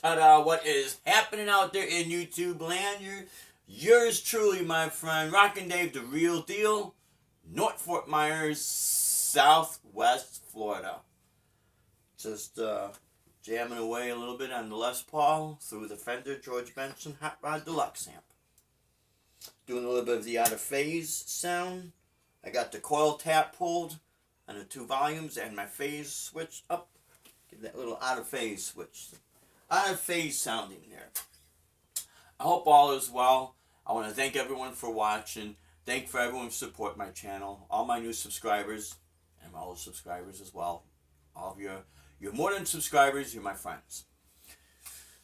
Ta-da, what is happening out there in YouTube land? Yours truly, my friend, Rockin' Dave, the real deal, North Fort Myers, Southwest Florida. Just jamming away a little bit on the Les Paul through the Fender George Benson Hot Rod Deluxe amp. Doing a little bit of the out of phase sound. I got the coil tap pulled on the 2 volumes and my phase switch up. Give that little out of phase switch. Out of phase sounding there. I hope all is well. I want to thank everyone for watching. Thank for everyone who support my channel. All my new subscribers and my old subscribers as well. All of you're more than subscribers, you're my friends.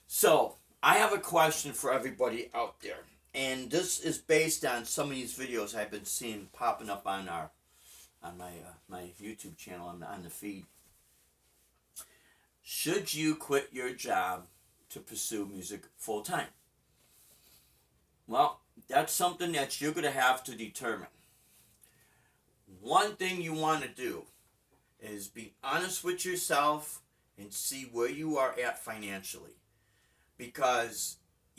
So, I have a question for everybody out there. And this is based on some of these videos I've been seeing popping up on my YouTube channel on the feed. Should you quit your job to pursue music full time? Well, that's something that you're going to have to determine. One thing you want to do is be honest with yourself and see where you are at financially. Because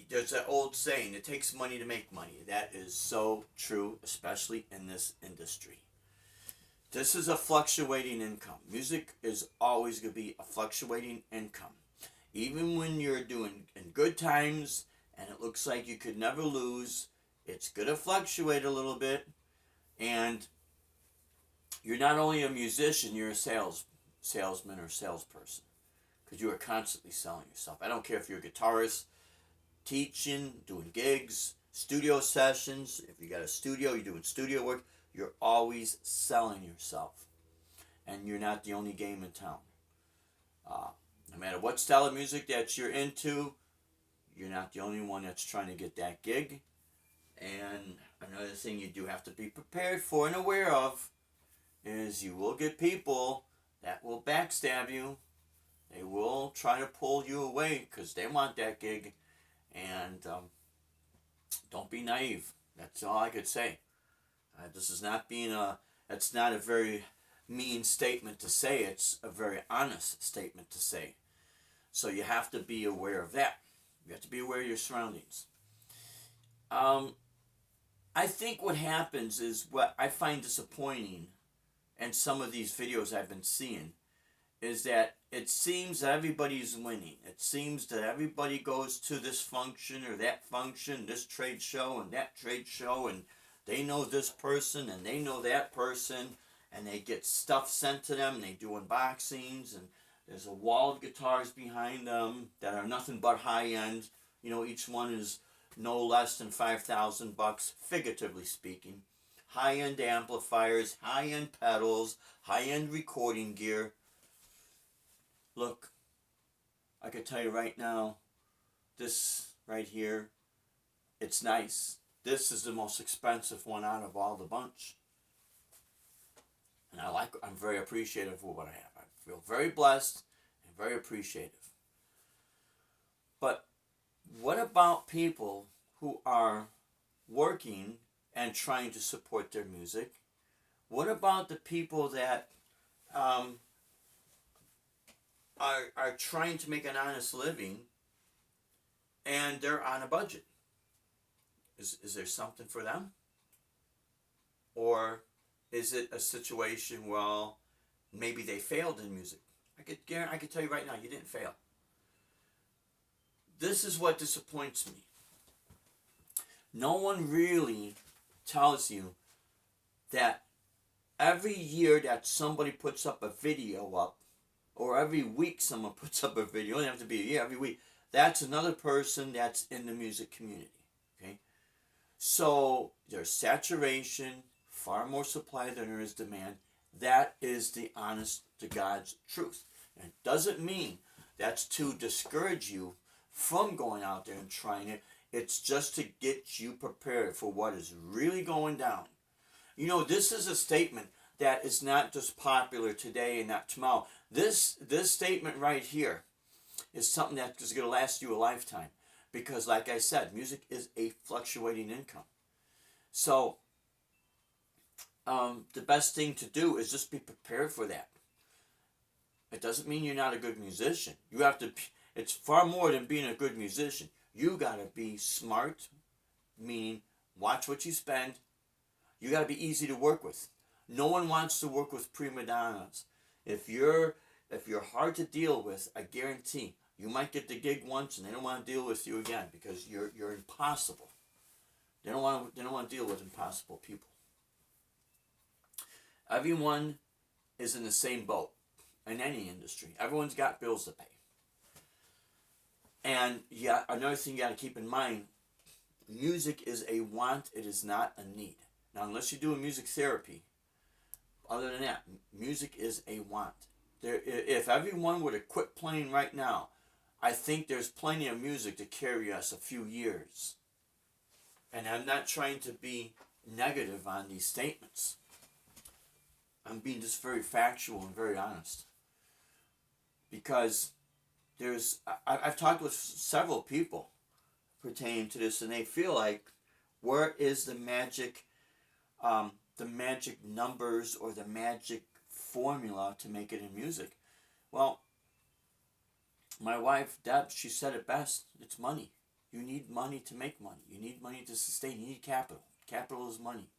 there's an old saying, it takes money to make money. That is so true, especially in this industry. This is a fluctuating income. Music is always going to be a fluctuating income. Even when you're doing in good times and it looks like you could never lose, it's going to fluctuate a little bit. And you're not only a musician, you're a salesman or salesperson. Because you are constantly selling yourself. I don't care if you're a guitarist, teaching, doing gigs, studio sessions. If you got a studio, you're doing studio work. You're always selling yourself. And you're not the only game in town. No matter what style of music that you're into, you're not the only one that's trying to get that gig. And another thing you do have to be prepared for and aware of is you will get people that will backstab you. They will try to pull you away because they want that gig. And don't be naive. That's all I could say. This is not it's not a very mean statement to say. It's a very honest statement to say. So you have to be aware of that. You have to be aware of your surroundings. I think what happens is what I find disappointing in some of these videos I've been seeing is that it seems that everybody's winning. It seems that everybody goes to this function or that function, this trade show and that trade show, and they know this person and they know that person, and they get stuff sent to them, and they do unboxings, and there's a wall of guitars behind them that are nothing but high-end. You know, each one is no less than $5,000, figuratively speaking. High-end amplifiers, high-end pedals, high-end recording gear. Look, I could tell you right now, this right here, it's nice. This is the most expensive one out of all the bunch. And I'm very appreciative of what I have. I feel very blessed and very appreciative. But what about people who are working and trying to support their music? What about the people that are trying to make an honest living and they're on a budget? Is there something for them? Or is it a situation, well, maybe they failed in music? I could tell you right now, you didn't fail. This is what disappoints me. No one really tells you that every year that somebody puts up a video up, or every week someone puts up a video, it doesn't have to be a year, every week, that's another person that's in the music community. Okay? So there's saturation, far more supply than there is demand. That is the honest to God's truth. And it doesn't mean that's to discourage you from going out there and trying it. It's just to get you prepared for what is really going down. You know, this is a statement that is not just popular today and not tomorrow. This statement right here is something that is going to last you a lifetime. Because like I said, music is a fluctuating income. So the best thing to do is just be prepared for that. It doesn't mean you're not a good musician. You have to It's far more than being a good musician. You gotta be smart, meaning watch what you spend. You gotta be easy to work with. No one wants to work with prima donnas. If you're hard to deal with, I guarantee you might get the gig once and they don't want to deal with you again because you're impossible. They don't want to deal with impossible people. Everyone is in the same boat in any industry. Everyone's got bills to pay. And yeah, another thing you got to keep in mind, music is a want, it is not a need. Now, unless you're doing music therapy, other than that, music is a want. If everyone were to quit playing right now, I think there's plenty of music to carry us a few years. And I'm not trying to be negative on these statements. I'm being just very factual and very honest. Because I've talked with several people pertaining to this, and they feel like, where is the magic numbers or the magic formula to make it in music? Well, my wife Deb, she said it best. It's money. You need money to make money. You need money to sustain. You need capital. Capital is money.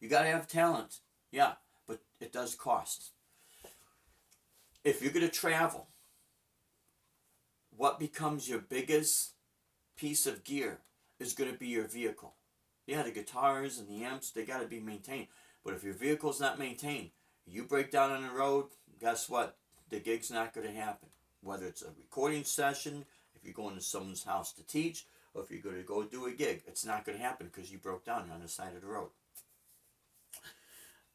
You got to have talent, yeah, but it does cost. If you're going to travel, what becomes your biggest piece of gear is going to be your vehicle. Yeah, the guitars and the amps, they got to be maintained. But if your vehicle's not maintained, you break down on the road, guess what? The gig's not going to happen. Whether it's a recording session, if you're going to someone's house to teach, or if you're going to go do a gig, it's not going to happen because you broke down on the side of the road.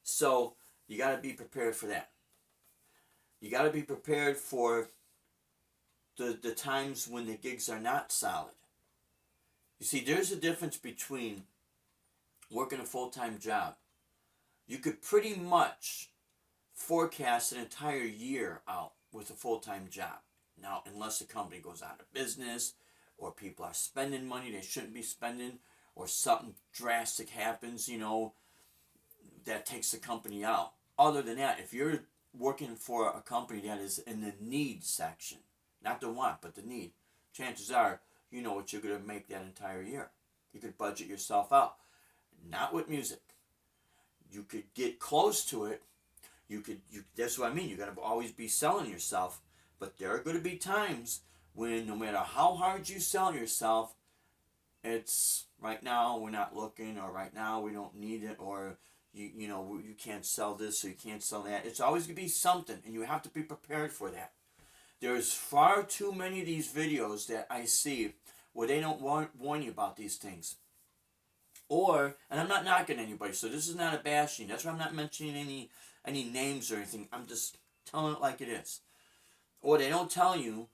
So you got to be prepared for that. You got to be prepared for the times when the gigs are not solid. You see, there's a difference between working a full-time job. You could pretty much forecast an entire year out with a full-time job. Now, unless the company goes out of business, or people are spending money they shouldn't be spending, or something drastic happens, that takes the company out. Other than that, if you're working for a company that is in the need section, not the want, but the need, chances are you know what you're going to make that entire year. You could budget yourself out. Not with music. You could get close to it. That's what I mean. You got to always be selling yourself. But there are going to be times when no matter how hard you sell yourself, it's right now we're not looking, or right now we don't need it, or you can't sell this or you can't sell that. It's always going to be something, and you have to be prepared for that. There's far too many of these videos that I see where they don't warn you about these things. And I'm not knocking anybody, so this is not a bashing. That's why I'm not mentioning any names or anything. I'm just telling it like it is. Or they don't tell you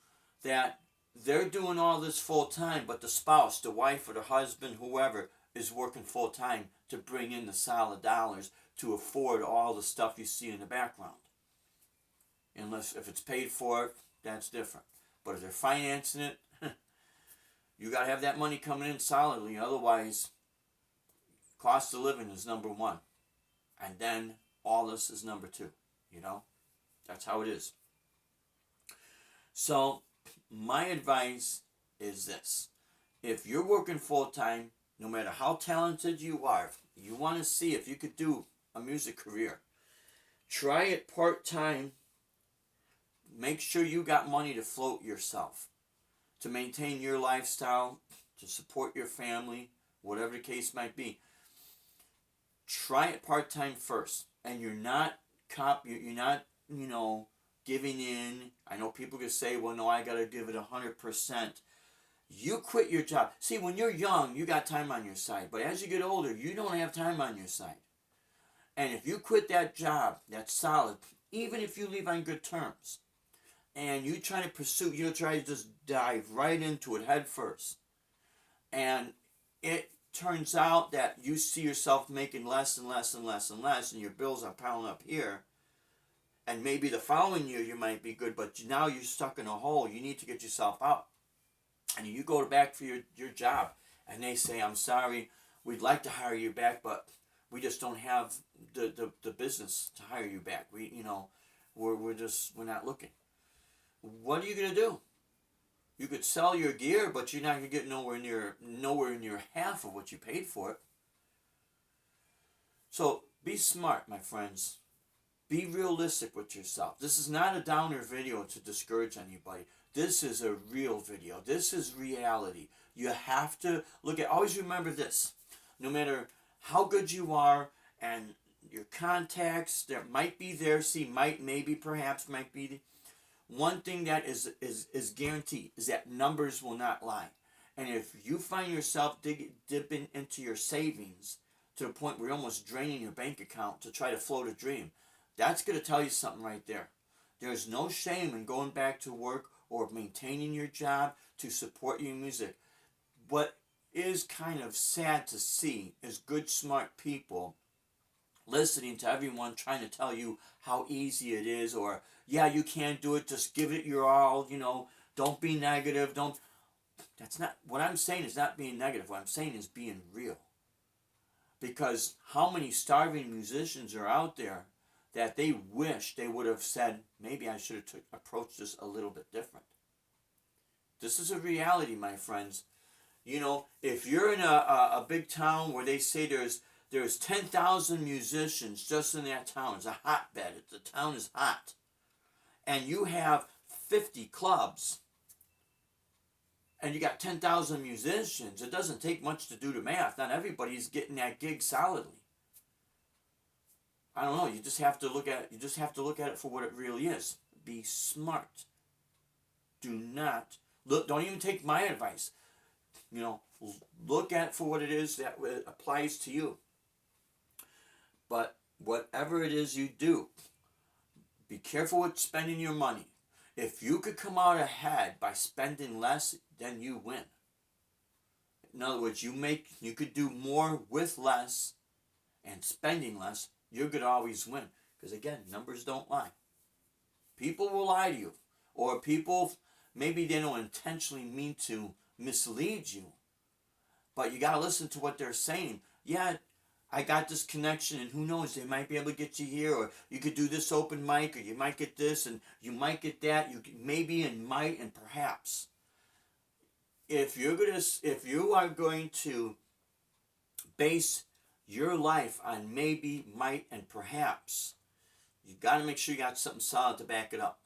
that they're doing all this full time, but the spouse, the wife or the husband, whoever, is working full time to bring in the solid dollars to afford all the stuff you see in the background. Unless if it's paid for, that's different. But if they're financing it, you got to have that money coming in solidly. Otherwise, cost of living is number one. And then all this is number two. That's how it is. So, my advice is this. If you're working full-time, no matter how talented you are, you want to see if you could do a music career, try it part-time. Make sure you got money to float yourself, to maintain your lifestyle, to support your family, whatever the case might be. Try it part-time first, and you're not giving in. I know people can say, well, no, I got to give it 100%. You quit your job. See, when you're young, you got time on your side. But as you get older, you don't have time on your side. And if you quit that job, that's solid, even if you leave on good terms, and you try to pursue, try to just dive right into it head first, and it turns out that you see yourself making less and less and less and less, and your bills are piling up here, and maybe the following year you might be good, but now you're stuck in a hole. You need to get yourself out. And you go back for your job, and they say, I'm sorry, we'd like to hire you back, but we just don't have the business to hire you back. We're not looking. What are you going to do? You could sell your gear, but you're not gonna get nowhere near half of what you paid for it. So be smart, my friends. Be realistic with yourself. This is not a downer video to discourage anybody. This is a real video. This is reality. You have to look at, always remember this. No matter how good you are and your contacts that might be there, see, might, maybe, perhaps, might be. One thing that is guaranteed is that numbers will not lie. And if you find yourself dipping into your savings to the point where you're almost draining your bank account to try to float a dream, that's going to tell you something right there. There's no shame in going back to work or maintaining your job to support your music. What is kind of sad to see is good, smart people listening to everyone trying to tell you how easy it is, or, yeah, you can do it, just give it your all, don't be negative, that's not, what I'm saying is not being negative, what I'm saying is being real. Because how many starving musicians are out there that they wish they would have said, maybe I should have approached this a little bit different. This is a reality, my friends. If you're in a big town where they say there's 10,000 musicians just in that town, it's a hotbed, the town is hot, and you have 50 clubs, and you got 10,000 musicians, it doesn't take much to do the math. Not everybody's getting that gig solidly. I don't know. You just have to look at it for what it really is. Be smart. Do not look. Don't even take my advice. Look at it for what it is that applies to you. But whatever it is you do, be careful with spending your money. If you could come out ahead by spending less, then you win. In other words, you could do more with less and spending less. You're going to always win. Because again, numbers don't lie. People will lie to you. Or people, maybe they don't intentionally mean to mislead you. But you got to listen to what they're saying. Yeah, I got this connection, and who knows, they might be able to get you here, or you could do this open mic, or you might get this, and you might get that. You maybe and might and perhaps. If you are going to base your life on maybe, might, and perhaps, you got to make sure you got something solid to back it up.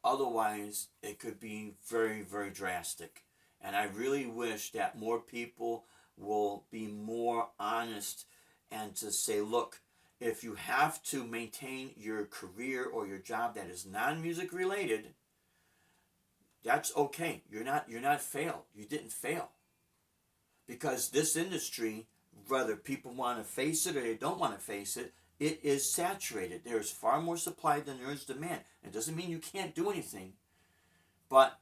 Otherwise, it could be very, very drastic. And I really wish that more people will be more honest and to say, look, if you have to maintain your career or your job that is non-music related, that's okay. You're not failed. You didn't fail. Because this industry, whether people want to face it or they don't want to face it, it is saturated. There is far more supply than there is demand. It doesn't mean you can't do anything, but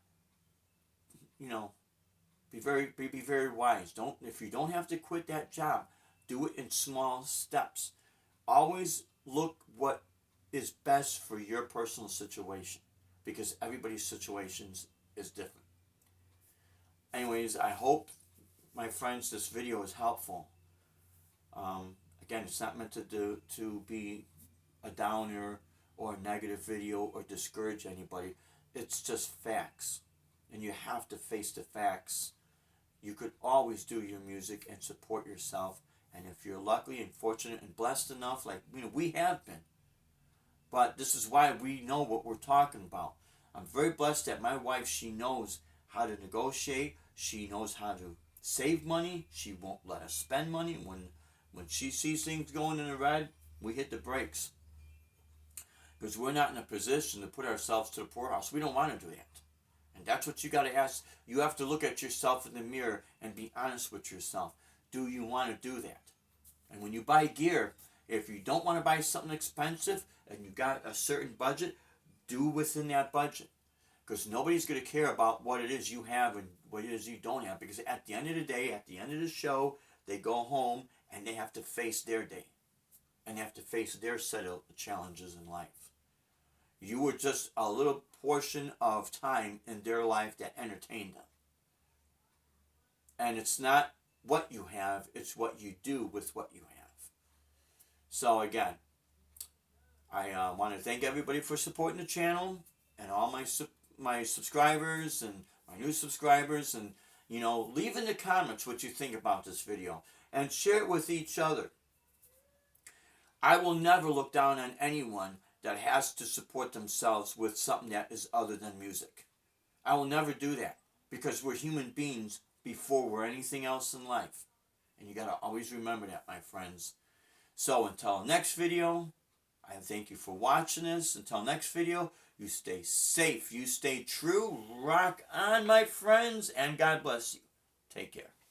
be very wise. If you don't have to quit that job, do it in small steps. Always look what is best for your personal situation, because everybody's situations is different. Anyways, I hope, my friends, this video is helpful. Again, it's not meant to be a downer or a negative video or discourage anybody. It's just facts, and you have to face the facts. You could always do your music and support yourself, and if you're lucky and fortunate and blessed enough, like we have been. But this is why we know what we're talking about. I'm very blessed that my wife, she knows how to negotiate. She knows how to save money. She won't let us spend money. When she sees things going in the red, we hit the brakes. Because we're not in a position to put ourselves to the poorhouse. We don't want to do that. And that's what you got to ask. You have to look at yourself in the mirror and be honest with yourself. Do you want to do that? And when you buy gear, if you don't want to buy something expensive and you got a certain budget, do within that budget. Because nobody's going to care about what it is you have and what it is you don't have. Because at the end of the day, at the end of the show, they go home and they have to face their day. And they have to face their set of challenges in life. You were just a little portion of time in their life that entertained them. And it's not what you have, it's what you do with what you have. So again, I want to thank everybody for supporting the channel and all my subscribers and my my new subscribers, and leave in the comments what you think about this video and share it with each other. I will never look down on anyone that has to support themselves with something that is other than music. I will never do that, because we're human beings before we're anything else in life. And you got to always remember that, my friends. So until next video, I thank you for watching this. Until next video, you stay safe, you stay true, rock on, my friends, and God bless you. Take care.